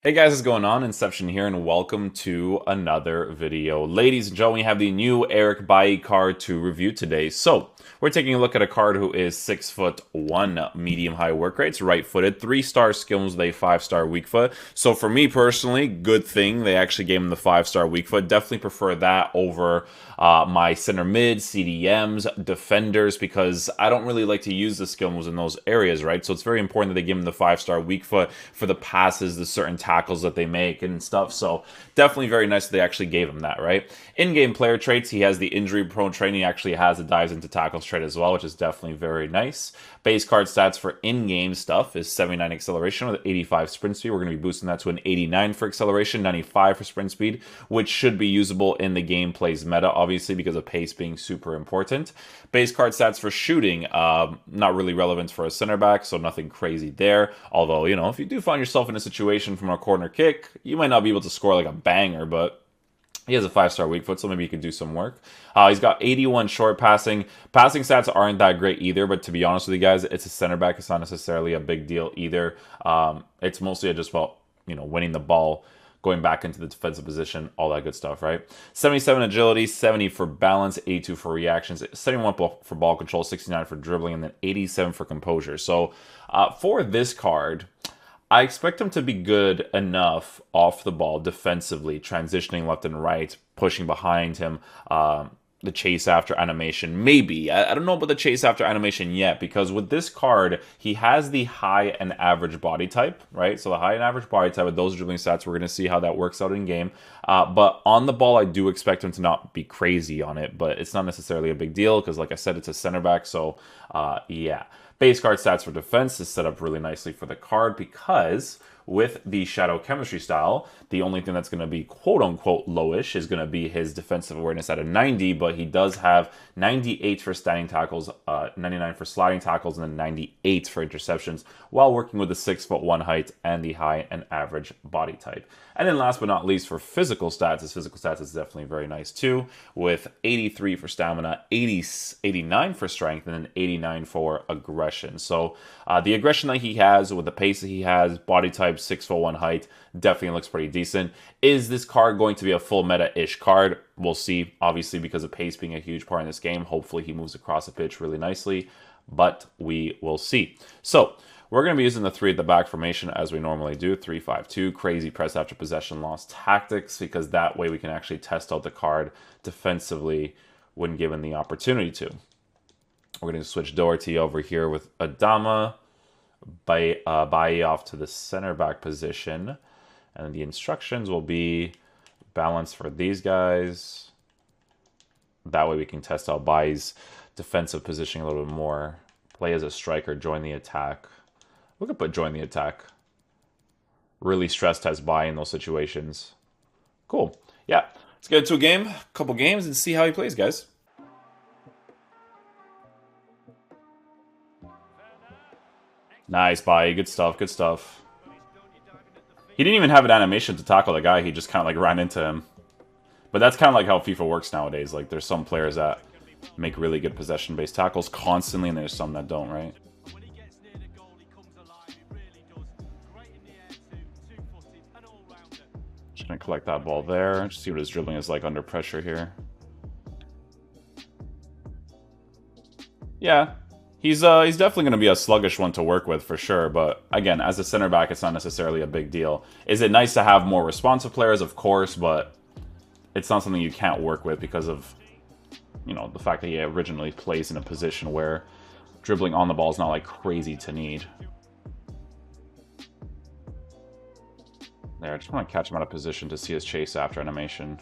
Hey guys, what's going on? Inception here, and welcome to another video. Ladies and gentlemen, we have the new Eric BAILLY card to review today. So, we're taking a look at a card who is 6'1", medium-high work rates, right-footed, 3-star skills with a 5-star weak foot. So for me personally, good thing they actually gave him the 5-star weak foot. Definitely prefer that over my center mid, CDMs, defenders, because I don't really like to use the skill moves in those areas, right? So it's very important that they give him the 5-star weak foot for the passes, the certain tackles that they make and stuff. So definitely very nice that they actually gave him that, right? In-game player traits, he has the injury prone trait. He actually has a dives into tackles trait as well, which is definitely very nice. Base card stats for in-game stuff is 79 acceleration with 85 sprint speed. We're going to be boosting that to an 89 for acceleration, 95 for sprint speed, which should be usable in the gameplay's meta, obviously, because of pace being super important. Base card stats for shooting, not really relevant for a center back, so nothing crazy there. Although, you know, if you do find yourself in a situation from a corner kick, you might not be able to score like a banger, but he has a 5-star weak foot, so maybe he could do some work. He's got 81 short passing. Passing stats aren't that great either, but to be honest with you guys, it's a center back. It's not necessarily a big deal either. It's mostly just about, you know, winning the ball, going back into the defensive position, all that good stuff, right? 77 agility, 70 for balance, 82 for reactions, 71 for ball control, 69 for dribbling, and then 87 for composure. So for this card, I expect him to be good enough off the ball defensively, transitioning left and right, pushing behind him, the chase after animation. Maybe. I don't know about the chase after animation yet, because with this card, he has the high and average body type, right? So the high and average body type with those dribbling stats, we're going to see how that works out in game. But on the ball, I do expect him to not be crazy on it, but it's not necessarily a big deal because, like I said, it's a center back, so yeah. Base card stats for defense is set up really nicely for the card because with the Shadow Chemistry style, the only thing that's going to be quote-unquote lowish is going to be his defensive awareness at a 90, but he does have 98 for standing tackles, 99 for sliding tackles, and then 98 for interceptions while working with the 6'1" height and the high and average body type. And then last but not least, for physical stats, his physical stats is definitely very nice too, with 83 for stamina, 89 for strength, and then 89 for aggression. So the aggression that he has with the pace that he has, body type, 6'1" height, definitely looks pretty decent. Is this card going to be a full meta-ish card? We'll see, obviously, because of pace being a huge part in this game. Hopefully he moves across the pitch really nicely, but we will see. So we're going to be using the 3 at the back formation as we normally do, 3-5-2, crazy press after possession loss tactics, because that way we can actually test out the card defensively when given the opportunity to. We're going to switch Doherty over here with Adama, Bailly off to the center back position, and the instructions will be balance for these guys. That way we can test out Bailly's defensive positioning a little bit more. Play as a striker, join the attack. We could put join the attack. Really stress test Bailly in those situations. Cool. Yeah. Let's get into a couple games, and see how he plays, guys. Nice, Bailly. Good stuff. Good stuff. He didn't even have an animation to tackle the guy. He just kind of like ran into him. But that's kind of like how FIFA works nowadays. Like, there's some players that make really good possession-based tackles constantly, and there's some that don't, right? Just gonna collect that ball there. Just see what his dribbling is like under pressure here. Yeah, he's definitely gonna be a sluggish one to work with for sure. But again, as a center back, it's not necessarily a big deal. Is it nice to have more responsive players? Of course, but it's not something you can't work with because of, you know, the fact that he originally plays in a position where dribbling on the ball is not like crazy to need. There, I just want to catch him out of position to see his chase after animation.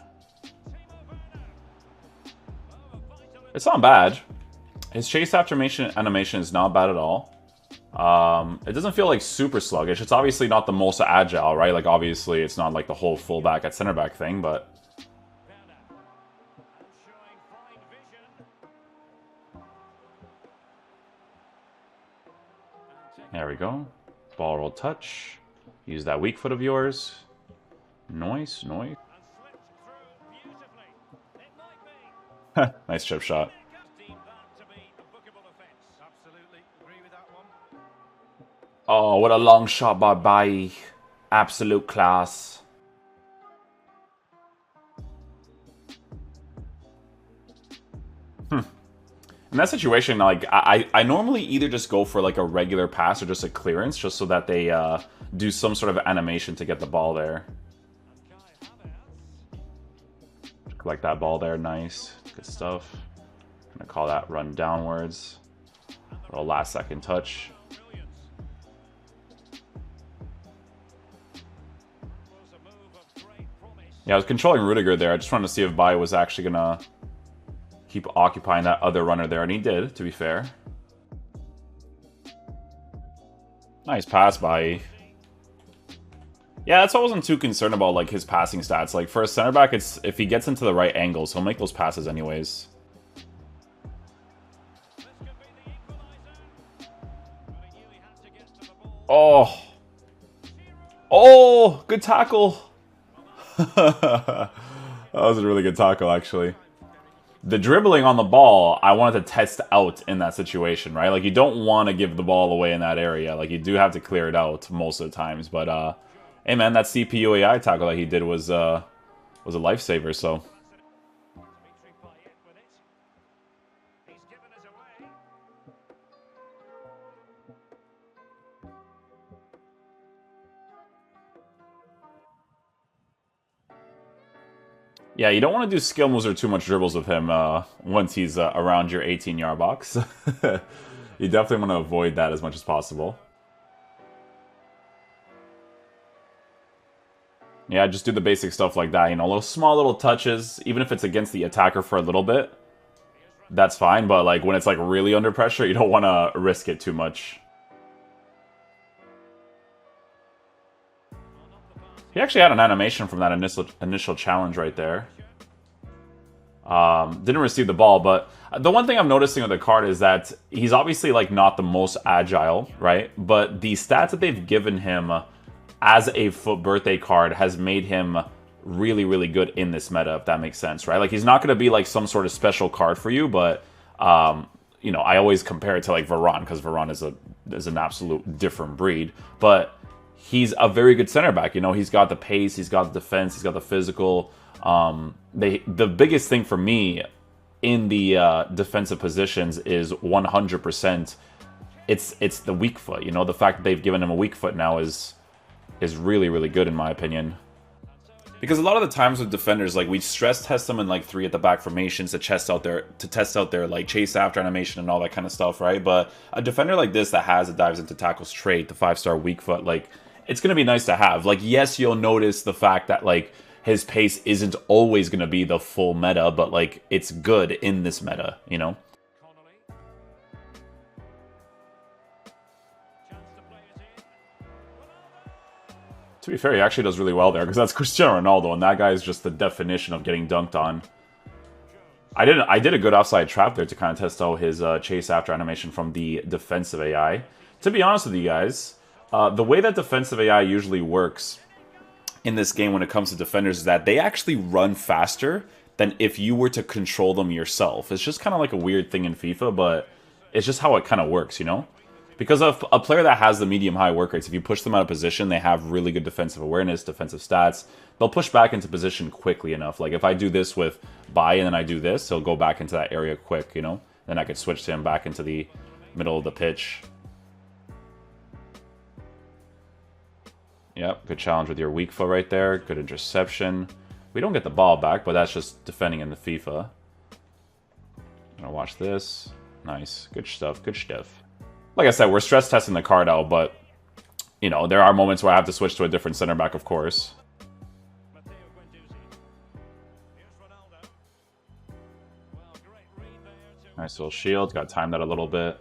It's not bad. His chase after animation is not bad at all. It doesn't feel like super sluggish. It's obviously not the most agile, right? Like, obviously, it's not like the whole fullback at center back thing, but there we go. Ball roll touch. Use that weak foot of yours. Nice. Nice chip shot. Oh, what a long shot by Bailly. Absolute class. In that situation, like, I normally either just go for, like, a regular pass or just a clearance, just so that they do some sort of animation to get the ball there. Collect that ball there, nice. Good stuff. I'm gonna call that run downwards. A little last second touch. Yeah, I was controlling Rudiger there. I just wanted to see if BAILLY was actually gonna keep occupying that other runner there, and he did, to be fair. Nice pass, BAILLY. Yeah, that's why I wasn't too concerned about, like, his passing stats. Like, for a center back, it's if he gets into the right angles, he'll make those passes anyways. Oh. Oh, good tackle. That was a really good tackle, actually. The dribbling on the ball, I wanted to test out in that situation, right? Like, you don't want to give the ball away in that area. Like, you do have to clear it out most of the times. But, hey, man, that CPU AI tackle that he did was a lifesaver, so... Yeah, you don't want to do skill moves or too much dribbles with him once he's around your 18-yard box. You definitely want to avoid that as much as possible. Yeah, just do the basic stuff like that, you know, small little touches, even if it's against the attacker for a little bit. That's fine, but like when it's like really under pressure, you don't want to risk it too much. He actually had an animation from that initial challenge right there. Didn't receive the ball, but the one thing I'm noticing with the card is that he's obviously like not the most agile, right? But the stats that they've given him as a FUT birthday card has made him really, really good in this meta, if that makes sense, right? Like, he's not going to be like some sort of special card for you, but you know, I always compare it to like Varane, because Varane is an absolute different breed, but he's a very good center back. You know, he's got the pace, he's got the defense, he's got the physical. The biggest thing for me in the defensive positions is 100%. It's the weak foot. You know, the fact that they've given him a weak foot now is really, really good in my opinion. Because a lot of the times with defenders, like, we stress test them in like 3 at the back formations to test out their like chase after animation and all that kind of stuff, right? But a defender like this that has a dives into tackles trait, the 5-star weak foot, like, it's going to be nice to have. Like, yes, you'll notice the fact that, like, his pace isn't always going to be the full meta, but, like, it's good in this meta, you know? To be fair, he actually does really well there, because that's Cristiano Ronaldo, and that guy is just the definition of getting dunked on. I did a good offside trap there to kind of test out his chase after animation from the defensive AI. To be honest with you guys, the way that defensive AI usually works in this game when it comes to defenders is that they actually run faster than if you were to control them yourself. It's just kind of like a weird thing in FIFA, but it's just how it kind of works, you know? Because of a player that has the medium-high work rates, if you push them out of position, they have really good defensive awareness, defensive stats. They'll push back into position quickly enough. Like, if I do this with BAILLY and then I do this, he'll go back into that area quick, you know? Then I could switch to him back into the middle of the pitch. Yep, good challenge with your weak foot right there. Good interception. We don't get the ball back, but that's just defending in the FIFA. I'm gonna watch this. Nice. Good stuff. Good stuff. Like I said, we're stress testing the card out, but, you know, there are moments where I have to switch to a different center back, of course. Nice little shield. Got to time that a little bit.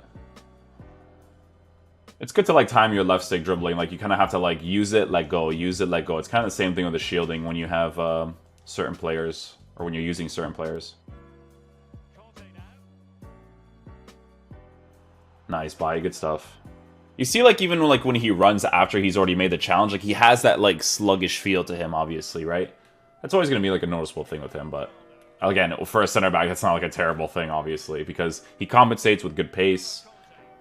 It's good to, like, time your left stick dribbling. Like, you kind of have to, like, use it, let go, use it, let go. It's kind of the same thing with the shielding when you have certain players, or when you're using certain players. Nice, BAILLY, good stuff. You see, like, even like when he runs after he's already made the challenge, like, he has that, like, sluggish feel to him, obviously, right? That's always going to be, like, a noticeable thing with him, but again, for a center back, that's not, like, a terrible thing, obviously, because he compensates with good pace,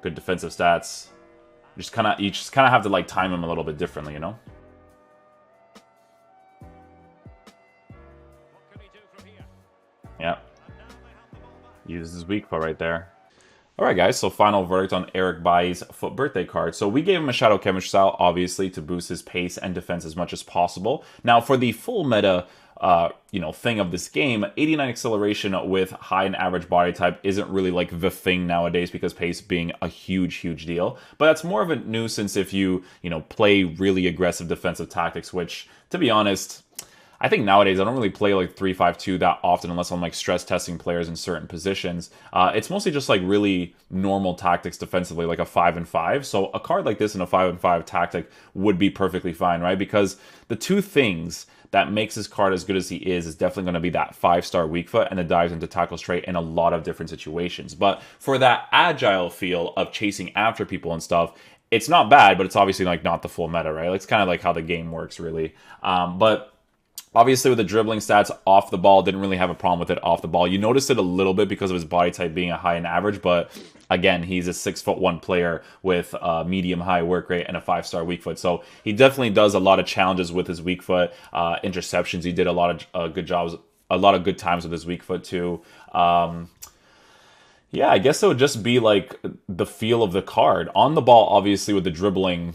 good defensive stats. You just kind of have to, like, time him a little bit differently, you know? Yeah, uses his weak foot right there. All right, guys, so final verdict on Eric Bailly's FUT birthday card. So we gave him a Shadow Chemistry style, obviously, to boost his pace and defense as much as possible. Now, for the full meta, thing of this game, 89 acceleration with high and average body type isn't really like the thing nowadays because pace being a huge deal. But that's more of a nuisance if you play really aggressive defensive tactics, which, to be honest, I think nowadays I don't really play like 3-5-2 that often unless I'm like stress testing players in certain positions. It's mostly just like really normal tactics defensively, like a 5-5. So a card like this in a 5-5 tactic would be perfectly fine, right? Because the two things that makes this card as good as he is definitely going to be that 5-star weak foot and the dives into tackle straight in a lot of different situations. But for that agile feel of chasing after people and stuff, it's not bad, but it's obviously like not the full meta, right? It's kind of like how the game works, really. But obviously, with the dribbling stats off the ball, didn't really have a problem with it off the ball. You noticed it a little bit because of his body type being a high and average, but again, he's a 6'1" player with a medium-high work rate and a 5-star weak foot. So he definitely does a lot of challenges with his weak foot. Interceptions, he did a lot of good jobs, a lot of good times with his weak foot too. Yeah, I guess it would just be like the feel of the card. On the ball, obviously, with the dribbling,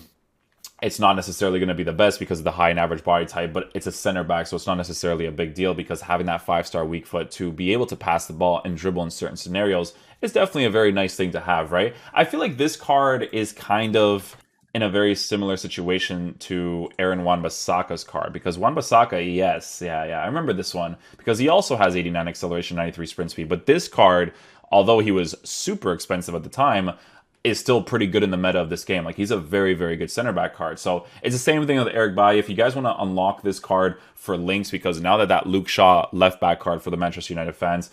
it's not necessarily going to be the best because of the high and average body type, but it's a center back, so it's not necessarily a big deal because having that 5-star weak foot to be able to pass the ball and dribble in certain scenarios is definitely a very nice thing to have, right? I feel like this card is kind of in a very similar situation to Aaron Wan-Bissaka's card because Wan-Bissaka, yes, yeah, I remember this one because he also has 89 acceleration, 93 sprint speed, but this card, although he was super expensive at the time, is still pretty good in the meta of this game. Like, he's a very good center back card. So it's the same thing with Eric Bailly. If you guys want to unlock this card for links, because now that Luke Shaw left back card for the Manchester United fans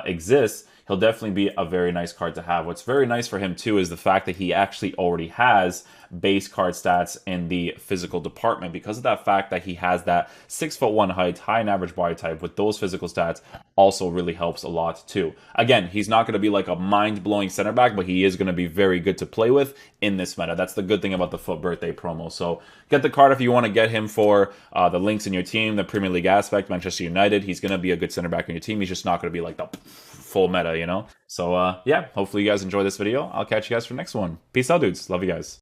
exists, he'll definitely be a very nice card to have. What's very nice for him too is the fact that he actually already has base card stats in the physical department because of that fact that he has that 6'1" height, high and average body type with those physical stats also really helps a lot too. Again, he's not going to be like a mind-blowing center back, but he is going to be very good to play with in this meta. That's the good thing about the FUT birthday promo. So get the card if you want to get him for the links in your team, the Premier League aspect, Manchester United. He's going to be a good center back in your team. He's just not going to be like the full meta, you know? So yeah, hopefully you guys enjoy this video. I'll catch you guys for the next one. Peace out, dudes. Love you guys.